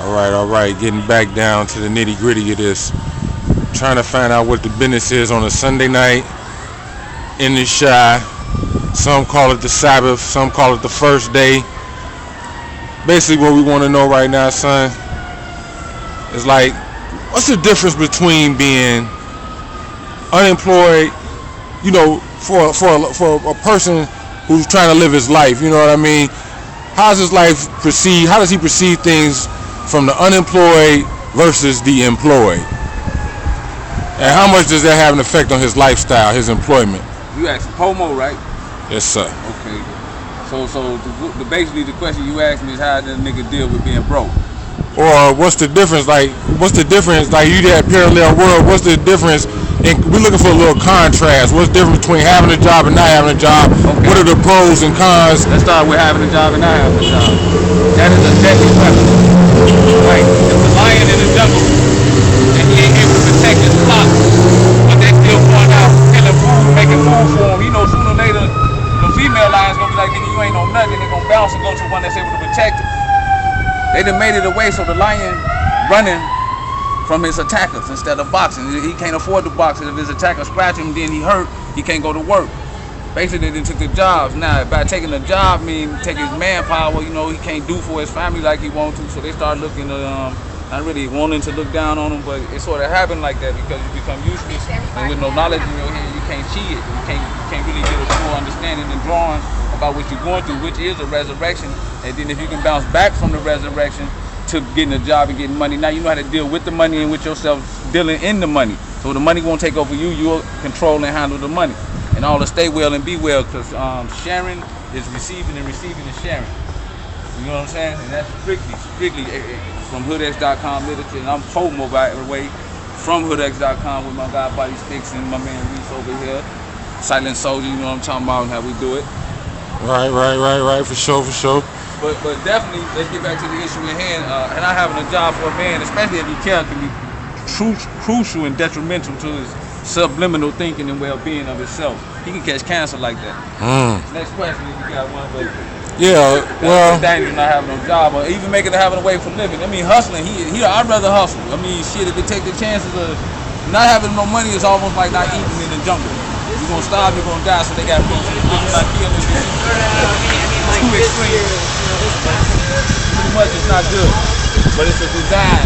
All right. Getting back down to the nitty gritty of this. Trying to find out what the business is on a Sunday night in the Shy. Some call it the Sabbath, some call it the first day. Basically, what we want to know right now, son, is like, what's the difference between being unemployed, you know, for a person who's trying to live his life, you know what I mean? How's his life perceived? How does he perceive things from the unemployed versus the employed? And how much does that have an effect on his lifestyle, his employment? You asked Pomo, right? Yes, sir. Okay. So basically the question you asked me is how does a nigga deal with being broke? Or what's the difference? Like you that parallel world? What's the difference? And we're looking for a little contrast. What's the difference between having a job and not having a job? Okay. What are the pros and cons? Let's start with having a job and not having a job. That is a deadly weapon. Like if the lion in the jungle and he ain't able to protect his flock, but they still going out killing food, making food for him. You know, sooner or later, the female lion's gonna be like, you ain't no nothing. They're gonna bounce and go to one that's able to protect it. They done made it away so the lion running from his attackers instead of boxing. He can't afford to box. If his attacker scratch him, then he hurt. He can't go to work. Basically, they took the jobs. Now, by taking the job, mean taking his manpower. You know, he can't do for his family like he wants to. So they start looking at not really wanting to look down on him, but it sort of happened like that because you become useless, and with no knowledge in your head, you can't see it. You can't really get a full understanding and drawing about what you're going through, which is a resurrection. And then if you can bounce back from the resurrection to getting a job and getting money, now you know how to deal with the money and with yourself dealing in the money. So the money won't take over you. You'll control and handle the money. And all to stay well and be well, because sharing is receiving and receiving is sharing. You know what I'm saying? And that's strictly from hoodx.com literature. And I'm Pomo, by the way, from hoodx.com with my guy Body Sticks and my man Reese over here. Silent Soldier, you know what I'm talking about and how we do it. Right, for sure. But definitely, let's get back to the issue at hand. And not having a job for a man, especially if he can be crucial and detrimental to his subliminal thinking and well-being of himself. He can catch cancer like that. Next question, if you got one, but yeah, well, dangerous not having no job or even making it having a way for living. I mean, hustling. I'd rather hustle. I mean, shit, if it take the chances of not having no money, it's almost like not eating in the jungle. You're gonna starve, you're gonna die. So they got rules. Not killing you. Too extreme. Pretty much, it's not good. But it's a design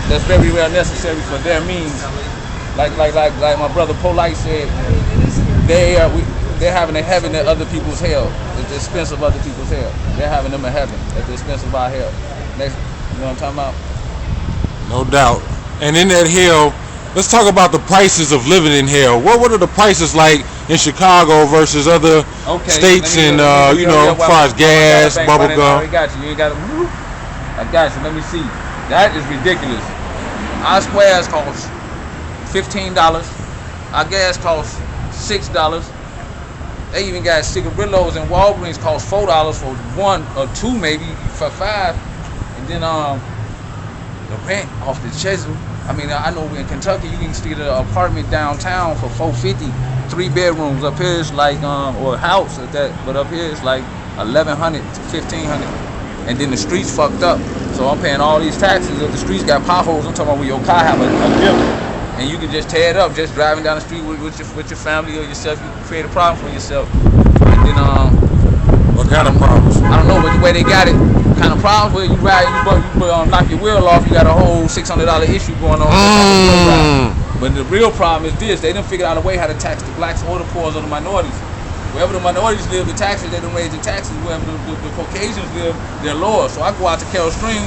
that's very well necessary for their means. Like my brother Polite said, they're having a heaven at other people's hell, at the expense of other people's hell. They're having them a heaven at the expense of our hell. Next, you know what I'm talking about? No doubt. And in that hell, let's talk about the prices of living in hell. What are the prices like in Chicago versus other states and as far as gas, bubble gum? I got you. You ain't got to. I got you. Let me see. That is ridiculous. Our squares cost $15. Our gas costs $6. They even got cigarillos and Walgreens cost $4 for one or two, maybe for $5. And then the rent off the Chisel. I mean, I know in Kentucky you can see the apartment downtown for $450, 3 bedrooms. Up here it's like or a house at that, but up here it's like $1,100 to $1,500. And then the streets fucked up. So I'm paying all these taxes. If the streets got potholes, I'm talking about where your car have a dip, and you can just tear it up just driving down the street with your family or yourself. You can create a problem for yourself. And then what kind of problems? I don't know what way they got it. Kind of problems where you ride, you knock your wheel off, you got a whole $600 issue going on. But the real problem is this: they done figured out a way how to tax the blacks or the poor or the minorities. Wherever the minorities live, the taxes, they done raise the taxes. Wherever the Caucasians live, they're lower. So I go out to Carroll Stream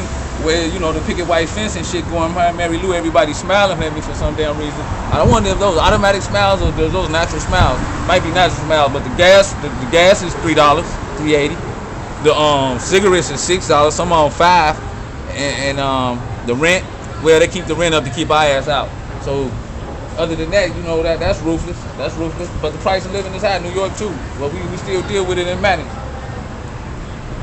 where, the picket white fence and shit going by Mary Lou, everybody smiling at me for some damn reason. I don't wonder if those automatic smiles or those natural smiles. Might be natural smiles, but the gas is $3, $3.80. The cigarettes is $6, some on $5, and the rent, well, they keep the rent up to keep our ass out. So other than that, that's ruthless. That's ruthless. But the price of living is high. New York too. But we still deal with it and manage.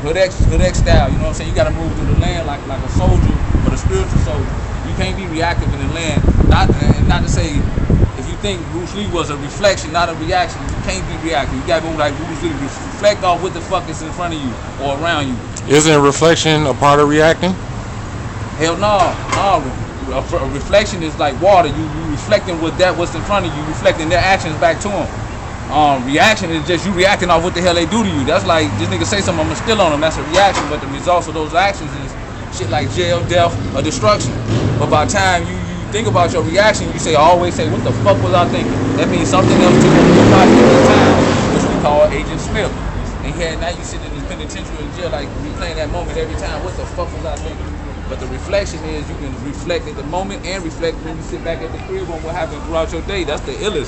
Hood X style. You know what I'm saying? You got to move through the land like a soldier, but a spiritual soldier. You can't be reactive in the land. Not to say if you think Bruce Lee was a reflection, not a reaction. You can't be reactive. You got to move like Bruce Lee. Reflect off what the fuck is in front of you or around you. Isn't reflection a part of reacting? Hell no, no. A reflection is like water. You reflecting what's in front of you, reflecting their actions back to them. Reaction is just you reacting off what the hell they do to you. That's like this nigga say something, I'ma steal on him. That's a reaction, but the results of those actions is shit like jail, death, or destruction. But by the time you think about your reaction, you always say, what the fuck was I thinking? That means something else took over your body at the time, which we call Agent Smith. And here now you sit in this penitentiary in jail like replaying that moment every time. What the fuck was I thinking? But the reflection is you can reflect at the moment and reflect when you sit back at the crib on what happened throughout your day. That's the illest.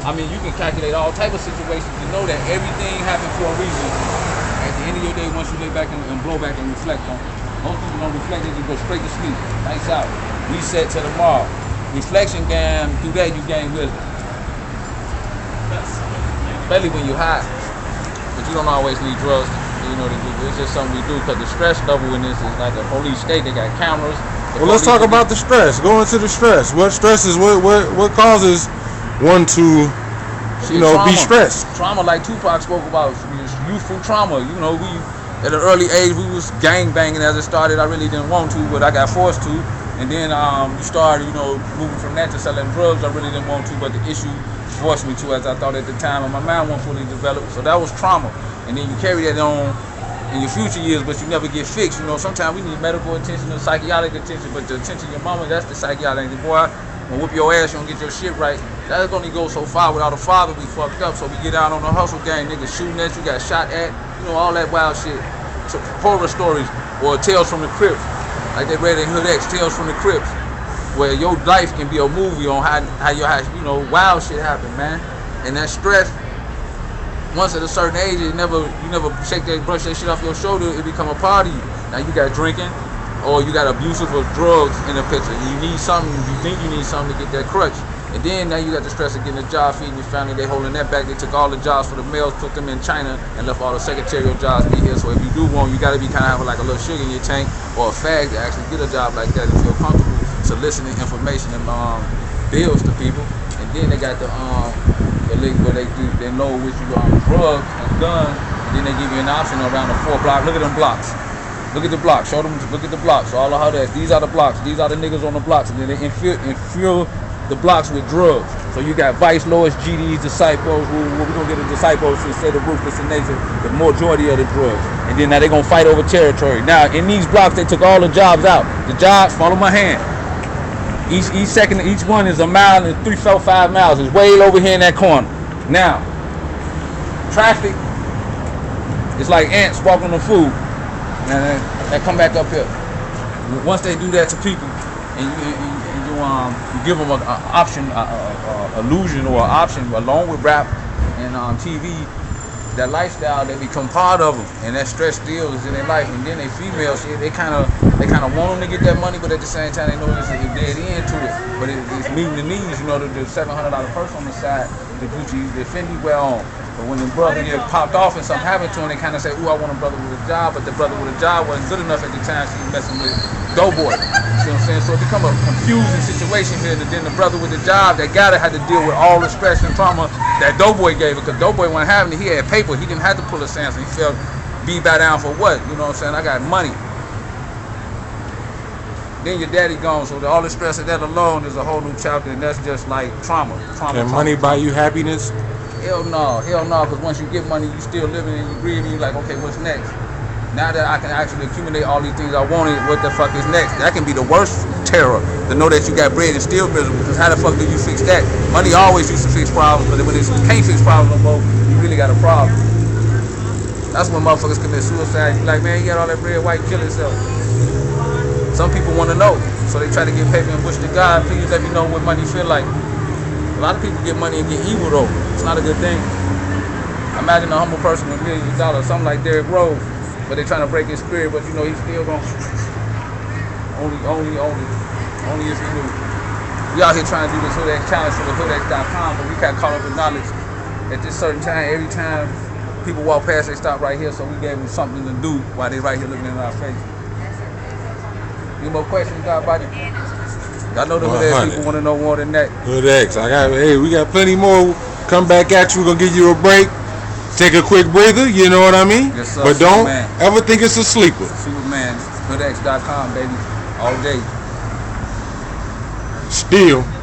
I mean, you can calculate all type of situations to know that everything happened for a reason. At the end of your day, once you lay back and blow back and reflect on it. Most people don't reflect, they just go straight to sleep. Nights out. Reset to tomorrow. Reflection game, through that you gain wisdom. Especially when you're high. But you don't always need drugs. You know, it's just something we do because the stress level in this is like a police state. They got cameras. Well, let's talk about the stress. Go into the stress. What stresses? What causes one to, trauma. Be stressed? Trauma, like Tupac spoke about, youthful trauma. You know, we at an early age we was gang banging as it started. I really didn't want to, but I got forced to. And then you started, moving from that to selling drugs. I really didn't want to, but the issue forced me to, as I thought at the time, and my mind wasn't fully developed. So that was trauma. And then you carry that on in your future years, but you never get fixed. Sometimes we need medical attention or psychiatric attention, but the attention of your mama, that's the psychiatric. The boy, gonna whoop your ass, you don't get your shit right. That's gonna go so far without a father, we fucked up. So we get out on the hustle game, niggas shooting at you, got shot at, all that wild shit. So horror stories or Tales from the Crypt, like they read in Hood X, Tales from the Crypt, where your life can be a movie on how wild shit happen, man. And that stress, once at a certain age, you never brush that shit off your shoulder, it become a part of you. Now you got drinking, or you got abusive or drugs in the picture. You need something, you think you need something to get that crutch. And then now you got the stress of getting a job, feeding your family, they holding that back. They took all the jobs for the males, put them in China, and left all the secretarial jobs be here. So if you do want, you gotta be kind of having like a little sugar in your tank, or a fag to actually get a job like that and feel comfortable soliciting information and bills to people. And then they got the link where they know which you drugs and guns, and then they give you an option around the 4 block. Look at them blocks. Look at the blocks. Show them. Look at the blocks. So all of how that. These are the blocks. These are the niggas on the blocks, and then they infill the blocks with drugs. So you got Vice Lords, GDs, disciples. We're gonna get the disciples to say the ruthless in nature, the majority of the drugs. And then now they're gonna fight over territory. Now in these blocks, they took all the jobs out. The jobs, follow my hand. Each one is a mile and 3, 4, 5 miles. It's way over here in that corner. Now, traffic is like ants walking on food. And they come back up here. Once they do that to people, and you give them an option, illusion or an option, along with rap and TV, that lifestyle, they become part of them, and that stress still is in their life. And then they females, they kind of want them to get that money, but at the same time they know it's a dead end to it. But it's meeting the needs, the $700 purse on the side, the Gucci, the Fendi wear on. But when the brother get popped off and something happened to him, they kind of say, ooh, I want a brother with a job, but the brother with a job wasn't good enough at the time, so he's messing with Doughboy. You know what I'm saying? So it become a confusing situation here, that then the brother with the job, that guy that had to deal with all the stress and trauma that Doughboy gave it, because Doughboy wasn't having it, he had paper, he didn't have to pull a Samson, he felt be back down for what? You know what I'm saying? I got money. Then your daddy gone, so all the stress of that alone is a whole new chapter, and that's just like trauma. Can money buy you happiness? Hell no, because once you get money, you still living and you breathing, you're like, okay, what's next? Now that I can actually accumulate all these things I wanted, what the fuck is next? That can be the worst terror, to know that you got bread and still miserable, because how the fuck do you fix that? Money always used to fix problems, but when you can't fix problems no more, you really got a problem. That's when motherfuckers commit suicide. You like, man, you got all that bread, why you kill yourself? Some people want to know, so they try to get paper and wish to God, please let me know what money feel like. A lot of people get money and get evil though. It's not a good thing. Imagine a humble person with millions of dollars, something like Derrick Rose, but they're trying to break his spirit, but he's still gonna only if he knew. We out here trying to do this Hood X challenge for the HoodX.com, but we got caught up in knowledge. At this certain time, every time people walk past, they stop right here, so we gave them something to do while they right here looking in our face. Any more questions, everybody? I know the Hood X people want to know more than that. Hood X, we got plenty more. Come back at you. We're gonna give you a break. Take a quick breather. You know what I mean? Yes, sir. But don't ever think it's a sleeper. Superman, HoodX.com, baby. all day. Still,